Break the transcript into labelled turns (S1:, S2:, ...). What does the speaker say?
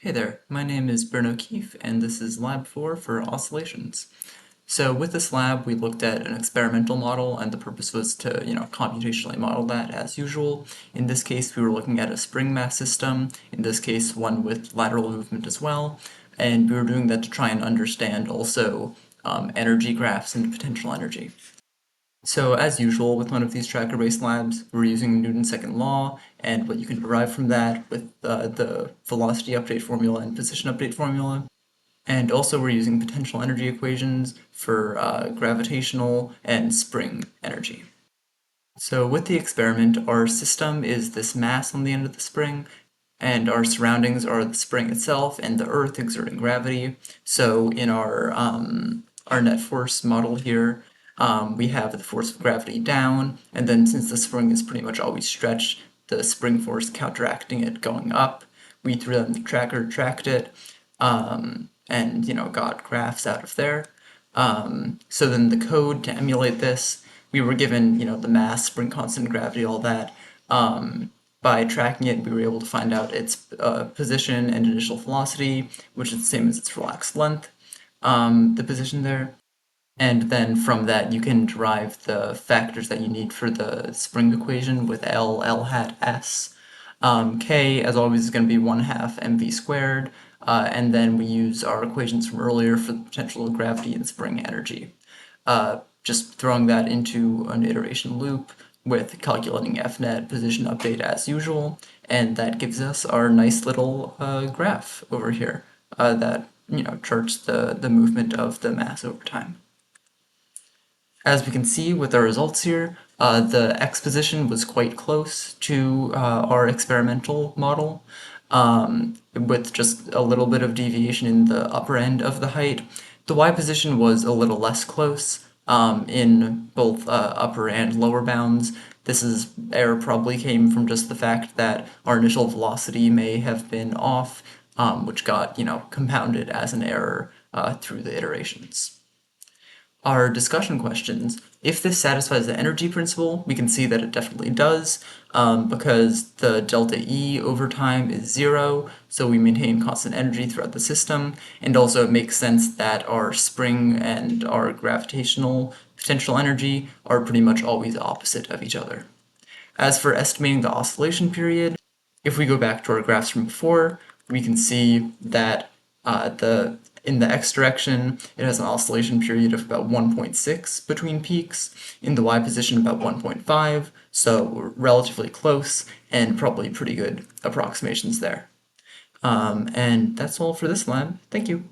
S1: Hey there, my name is Bryn O'Keefe, and this is Lab 4 for Oscillations. So with this lab, we looked at an experimental model, and the purpose was to, computationally model that as usual. In this case, we were looking at a spring mass system, in this case, one with lateral movement as well, and we were doing that to try and understand also energy graphs and potential energy. So as usual with one of these tracker-based labs, we're using Newton's second law and what you can derive from that with the velocity update formula and position update formula. And also we're using potential energy equations for gravitational and spring energy. So with the experiment, our system is this mass on the end of the spring, and our surroundings are the spring itself and the Earth exerting gravity. So in our net force model here, we have the force of gravity down, and then since the spring is pretty much always stretched, the spring force counteracting it going up. We threw that in the tracker, tracked it, and got graphs out of there. So then the code to emulate this, we were given, the mass, spring constant, gravity, all that. By tracking it, we were able to find out its position and initial velocity, which is the same as its relaxed length, the position there. And then from that, you can derive the factors that you need for the spring equation with L hat S. K, as always, is going to be 1/2 mv squared, and then we use our equations from earlier for the potential of gravity and spring energy. Just throwing that into an iteration loop with calculating fnet position update as usual, and that gives us our nice little graph over here that charts the movement of the mass over time. As we can see with our results here, the x position was quite close to our experimental model, with just a little bit of deviation in the upper end of the height. The y position was a little less close in both upper and lower bounds. Error probably came from just the fact that our initial velocity may have been off, which got, compounded as an error through the iterations. Our discussion questions. If this satisfies the energy principle, we can see that it definitely does, because the delta E over time is 0, so we maintain constant energy throughout the system, and also it makes sense that our spring and our gravitational potential energy are pretty much always opposite of each other. As for estimating the oscillation period, if we go back to our graphs from before, we can see that in the x direction, it has an oscillation period of about 1.6 between peaks. In the y position, about 1.5, so relatively close and probably pretty good approximations there. And that's all for this lab. Thank you.